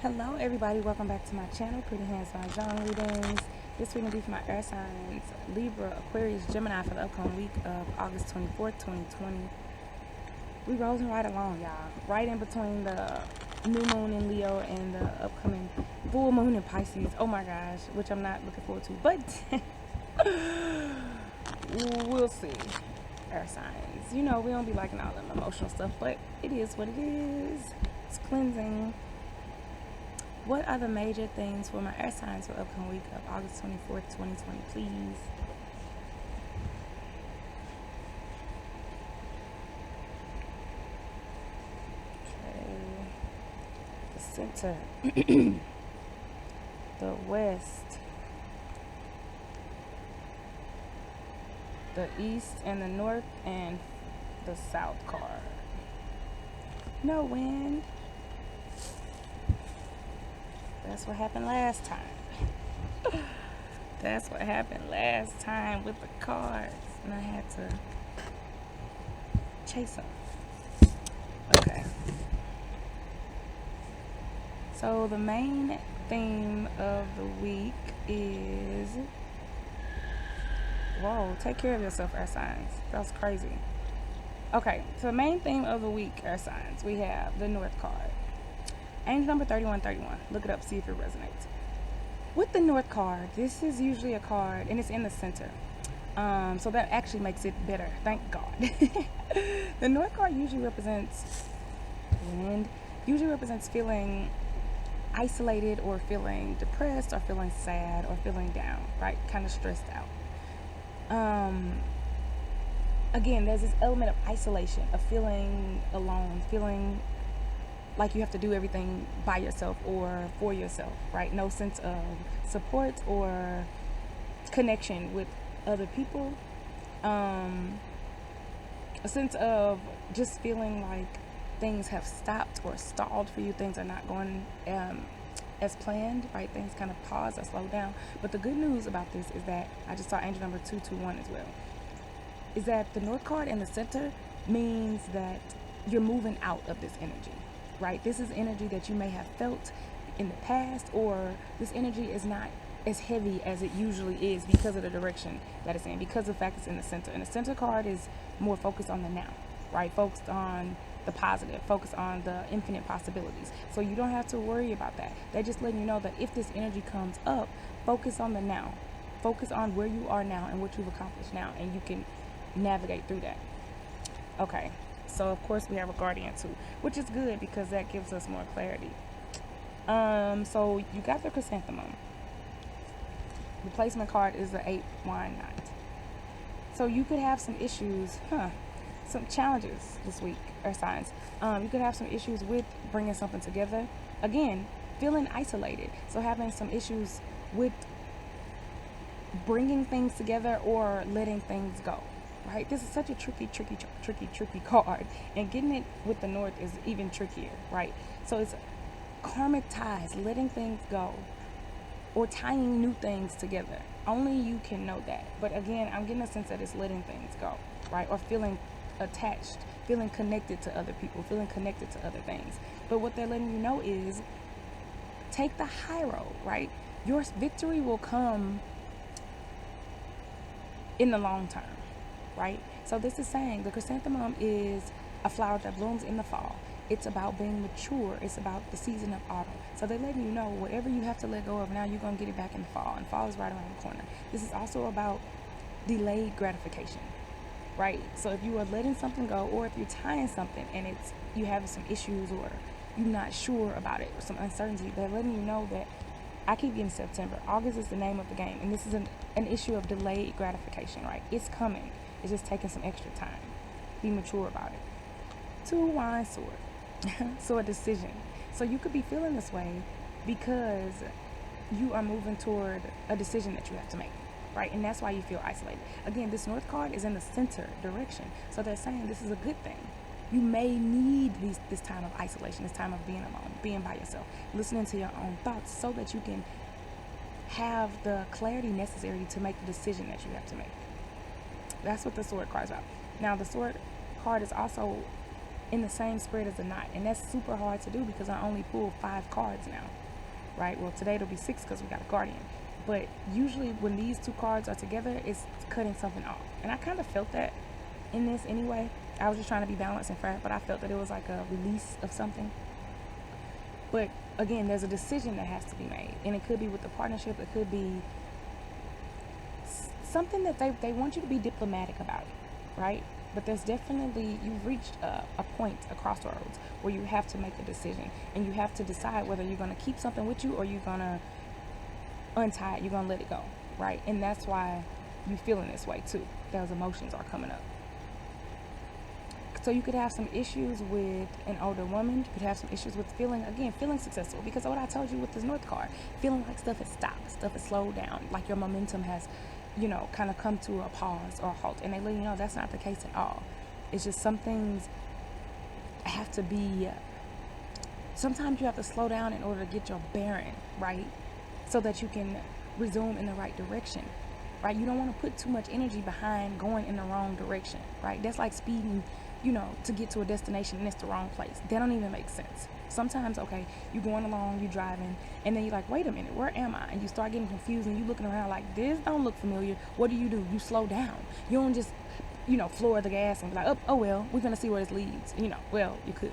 Hello everybody, welcome back to my channel, Pretty Hands Mah Jongg readings. This reading will be for my air signs, Libra, Aquarius, Gemini for the upcoming week of August 24th, 2020. We rolling right along, y'all. Right in between the new moon in Leo and the upcoming full moon in Pisces. Oh my gosh, which I'm not looking forward to, but we'll see. Air signs. You know, we don't be liking all them emotional stuff, but it is what it is. It's cleansing. What are the major things for my air signs for the upcoming week of August 24th, 2020, please? Okay. The center. The west. The east and the north and the south card. No wind. That's what happened last time. That's what happened last time with the cards. And I had to chase them. Okay. So the main theme of the week is... Whoa, take care of yourself, air signs. That was crazy. Okay, so the main theme of the week, air signs, we have the North card. Angel number 3131. Look it up, see if it resonates. With the North card, this is usually a card, and it's in the center. So that actually makes it better. Thank God. The North card usually represents wind. Usually represents feeling isolated or feeling depressed or feeling sad or feeling down, right? Kind of stressed out. Again, there's this element of isolation, of feeling alone, feeling like you have to do everything by yourself or for yourself, right? No sense of support or connection with other people. A sense of just feeling like things have stopped or stalled for you. Things are not going as planned, right? Things kind of pause or slow down. But the good news about this is that I just saw angel number 221 as well. Is that the North card in the center means that you're moving out of this energy. Right? This is energy that you may have felt in the past, or this energy is not as heavy as it usually is because of the direction that it's in, because of the fact it's in the center. And the center card is more focused on the now, right? Focused on the positive, focused on the infinite possibilities. So you don't have to worry about that. They're just letting you know that if this energy comes up, focus on the now. Focus on where you are now and what you've accomplished now, and you can navigate through that. Okay. So of course we have a guardian too, which is good because that gives us more clarity. So you got the chrysanthemum. The placement card is the 8 wine knot. So you could have some issues, some challenges this week, or signs. You could have some issues with bringing something together. Again, feeling isolated. So having some issues with bringing things together or letting things go. Right? This is such a tricky card, and getting it with the North is even trickier, right? So it's karmic ties, letting things go, or tying new things together. Only you can know that. But again, I'm getting a sense that it's letting things go, right? Or feeling attached, feeling connected to other people, feeling connected to other things. But what they're letting you know is take the high road, right? Your victory will come in the long term. Right? So this is saying the chrysanthemum is a flower that blooms in the fall. It's about being mature. It's about the season of autumn. So they're letting you know whatever you have to let go of now, you're going to get it back in the fall. And fall is right around the corner. This is also about delayed gratification. Right? So if you are letting something go, or if you're tying something and you have some issues or you're not sure about it or some uncertainty, they're letting you know that I keep getting September. August is the name of the game. And this is an issue of delayed gratification, right? It's coming. It's just taking some extra time. Be mature about it. 2 wine sword. So a decision. So you could be feeling this way because you are moving toward a decision that you have to make, right? And that's why you feel isolated. Again, this North card is in the center direction. So they're saying this is a good thing. You may need this time of isolation, this time of being alone, being by yourself, listening to your own thoughts so that you can have the clarity necessary to make the decision that you have to make. That's what the sword card is about. Now, the sword card is also in the same spread as a knot. And that's super hard to do because I only pull 5 cards now, right? Well, today it'll be 6 because we got a guardian. But usually when these 2 cards are together, it's cutting something off. And I kind of felt that in this anyway. I was just trying to be balanced and fair, but I felt that it was like a release of something. But again, there's a decision that has to be made. And it could be with the partnership. It could be something that they want you to be diplomatic about it, right? But there's definitely, you've reached a point, a crossroads, where you have to make a decision. And you have to decide whether you're going to keep something with you or you're going to untie it, you're going to let it go, right? And that's why you're feeling this way too. Those emotions are coming up. So you could have some issues with an older woman. You could have some issues with feeling successful. Because of what I told you with this North card, feeling like stuff has stopped, stuff has slowed down, like your momentum has, kind of come to a pause or a halt. And they let you know that's not the case at all. It's just some things have to be, sometimes you have to slow down in order to get your bearing, right? So that you can resume in the right direction, right? You don't want to put too much energy behind going in the wrong direction, right? That's like speeding, to get to a destination and it's the wrong place. That don't even make sense. Sometimes, okay, you're going along, you're driving, and then you're like, wait a minute, where am I? And you start getting confused and you're looking around like, this don't look familiar. What do? You slow down. You don't just, floor the gas and be like, oh well, we're going to see where this leads. Well, you could.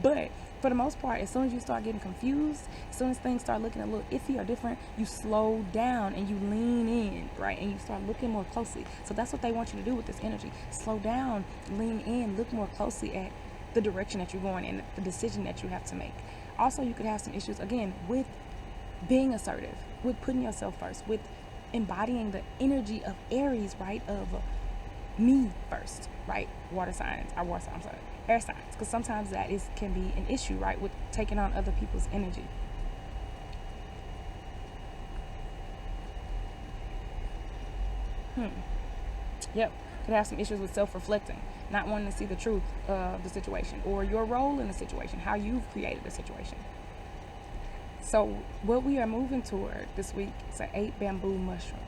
But for the most part, as soon as you start getting confused, as soon as things start looking a little iffy or different, you slow down and you lean in, right? And you start looking more closely. So that's what they want you to do with this energy. Slow down, lean in, look more closely at the direction that you're going and the decision that you have to make. Also, you could have some issues, again, with being assertive, with putting yourself first, with embodying the energy of Aries, right? Of me first, right? Air signs, because sometimes that can be an issue, right, with taking on other people's energy. Yep, could have some issues with self-reflecting, not wanting to see the truth of the situation or your role in the situation, how you've created the situation. So what we are moving toward this week is an 8 bamboo mushroom.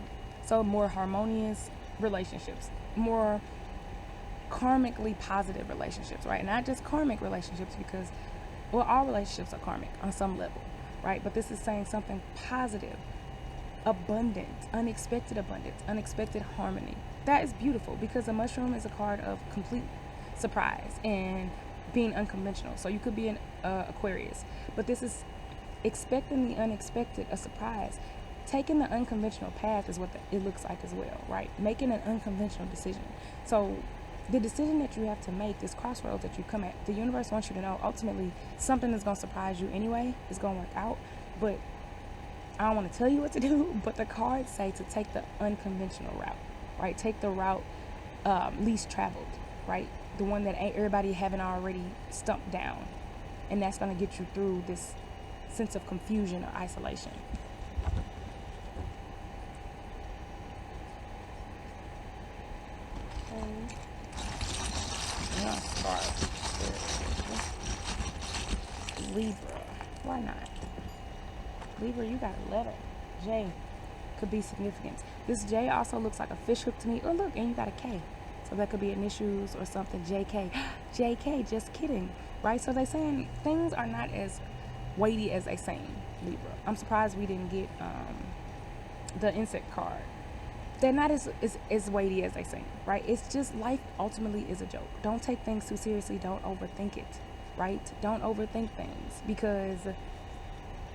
So more harmonious relationships, more karmically positive relationships, right? Not just karmic relationships, because all relationships are karmic on some level, right? But this is saying something positive, abundance, unexpected harmony. That is beautiful, because a mushroom is a card of complete surprise and being unconventional. So you could be an Aquarius, but this is expecting the unexpected, a surprise. Taking the unconventional path is what it looks like as well, right? Making an unconventional decision. So the decision that you have to make, this crossroads that you come at, the universe wants you to know ultimately something is going to surprise you anyway. It's going to work out. But I don't want to tell you what to do, but the cards say to take the unconventional route, right? Take the route least traveled, right? The one that everybody haven't already stumped down. And that's going to get you through this sense of confusion or isolation. Libra. Why not? Libra, you got a letter. J could be significant. This J also looks like a fish hook to me. Oh, look, and you got a K. So that could be initials or something. JK. JK, just kidding. Right? So they're saying things are not as weighty as they seem, Libra. I'm surprised we didn't get the insect card. They're not as weighty as they seem, right? It's just life ultimately is a joke. Don't take things too seriously. Don't overthink it, right? Don't overthink things, because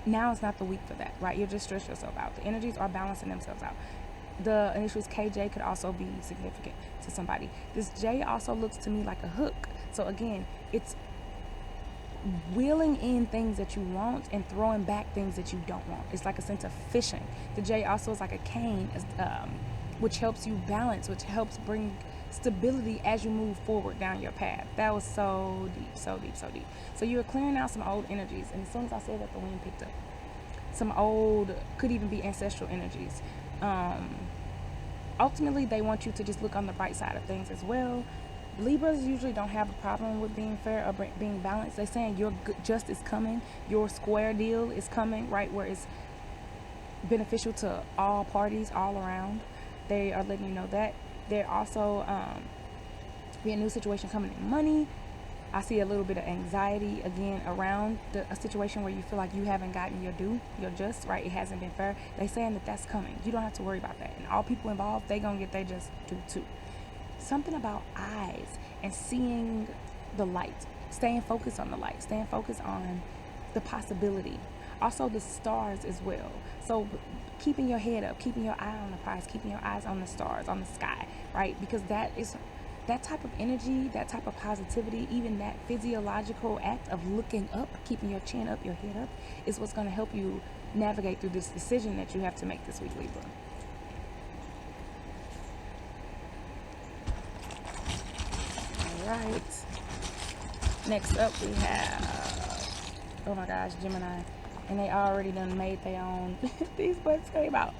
now is not the week for that, right? You'll just stress yourself out. The energies are balancing themselves out. The initials KJ could also be significant to somebody. This J also looks to me like a hook. So again, it's wheeling in things that you want and throwing back things that you don't want. It's like a sense of fishing. The J also is like a cane, which helps you balance, which helps bring stability as you move forward down your path. That was so deep, so deep, so deep. So you're clearing out some old energies, and as soon as I said that, the wind picked up. Some old, could even be ancestral energies. Ultimately, they want you to just look on the bright side of things as well. Libras usually don't have a problem with being fair or being balanced. They're saying your just is coming, your square deal is coming, right, where it's beneficial to all parties all around. They are letting you know that. There also be a new situation coming in money. I see a little bit of anxiety again around a situation where you feel like you haven't gotten your due, your just, right? It hasn't been fair. They saying that that's coming. You don't have to worry about that. And all people involved, they gonna get their just due too. Something about eyes and seeing the light, staying focused on the light, staying focused on the possibility. Also the stars as well. So keeping your head up, keeping your eye on the prize, keeping your eyes on the stars, on the sky, right? Because that type of energy, that type of positivity, even that physiological act of looking up, keeping your chin up, your head up, is what's going to help you navigate through this decision that you have to make this week, Libra. All right. Next up we have, oh my gosh, Gemini. And they already done made their own. These buttons came out.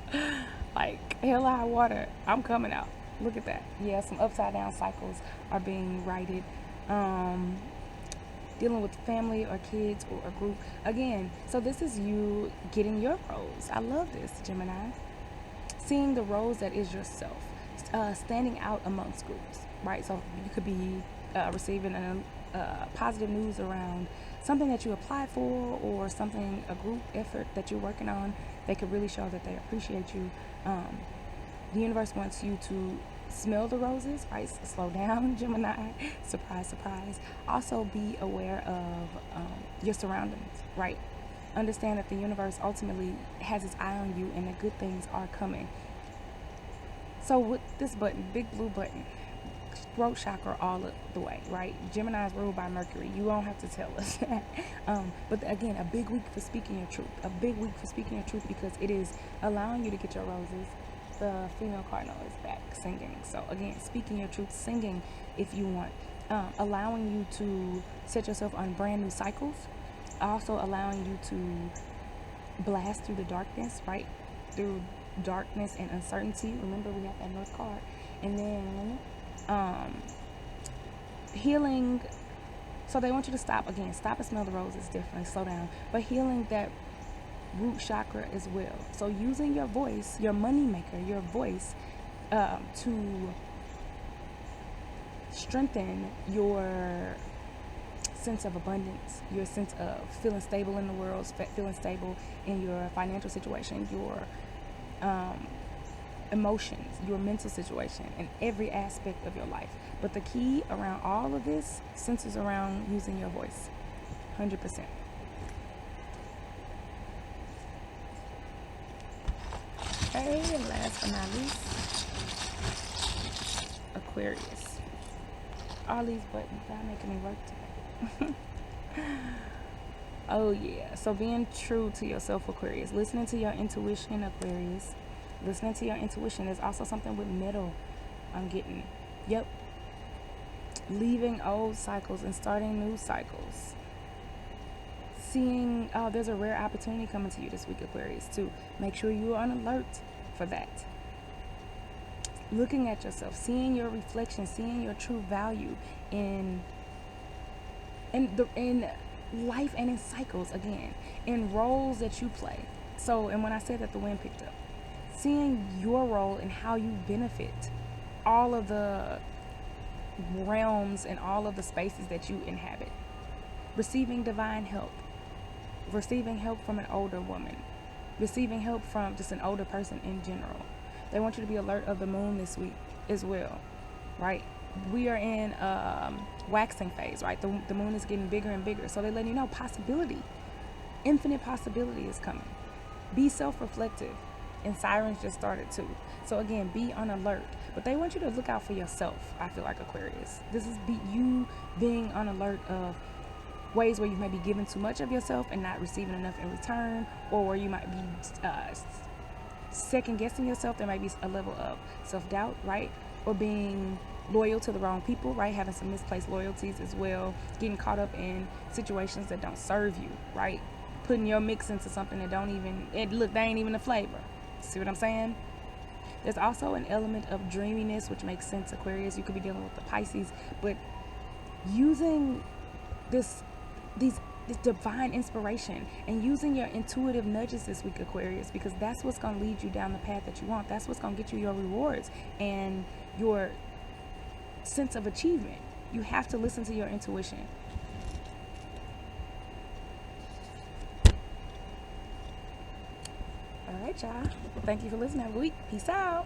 Like, hell or high water, I'm coming out. Look at that. Yeah, some upside down cycles are being righted. Dealing with family or kids or a group. Again, so this is you getting your rose. I love this, Gemini. Seeing the rose that is yourself. Standing out amongst groups, right? So you could be receiving positive news around something that you applied for, or something, a group effort that you're working on. They could really show that they appreciate you. The universe wants you to smell the roses, right? Slow down, Gemini. Surprise, surprise. Also be aware of your surroundings, right? Understand that the universe ultimately has its eye on you and that good things are coming. So with this button, big blue button, throat chakra all the way, right? Gemini is ruled by Mercury. You won't have to tell us that. But again, a big week for speaking your truth. A big week for speaking your truth, because it is allowing you to get your roses. The female cardinal is back singing. So again, speaking your truth, singing if you want. Allowing you to set yourself on brand new cycles. Also allowing you to blast through the darkness, right? Through darkness and uncertainty. Remember, we have that North card. And then healing. So they want you to stop and smell the roses, definitely slow down, but healing that root chakra as well. So using your voice, your money maker, your voice, to strengthen your sense of abundance, your sense of feeling stable in the world, feeling stable in your financial situation, your emotions, your mental situation, in every aspect of your life. But the key around all of this centers around using your voice, 100%. Okay, and last but not least, Aquarius. All these buttons are making me work today. Oh yeah, so being true to yourself, Aquarius. Listening to your intuition, Aquarius. Listening to your intuition. There's also something with metal I'm getting. Yep. Leaving old cycles and starting new cycles. Seeing, there's a rare opportunity coming to you this week, Aquarius, to make sure you are on alert for that. Looking at yourself, seeing your reflection, seeing your true value in life and in cycles, again, in roles that you play. So, and when I said that, the wind picked up. Seeing your role and how you benefit all of the realms and all of the spaces that you inhabit. Receiving divine help. Receiving help from an older woman. Receiving help from just an older person in general. They want you to be alert of the moon this week as well, right? We are in waxing phase, right? The moon is getting bigger and bigger. So they're letting you know possibility. Infinite possibility is coming. Be self-reflective. And sirens just started too. So again, be on alert. But they want you to look out for yourself, I feel like, Aquarius. This is you being on alert of ways where you may be giving too much of yourself and not receiving enough in return, or where you might be second guessing yourself. There might be a level of self-doubt, right? Or being loyal to the wrong people, right? Having some misplaced loyalties as well. Getting caught up in situations that don't serve you, right? Putting your mix into something that don't even, they ain't even a flavor. See what I'm saying? There's also an element of dreaminess, which makes sense, Aquarius. You could be dealing with the Pisces, but using this divine inspiration and using your intuitive nudges this week, Aquarius, because that's what's going to lead you down the path that you want. That's what's going to get you your rewards and your sense of achievement. You have to listen to your intuition. All right, y'all. Thank you for listening. Have a good week. Peace out.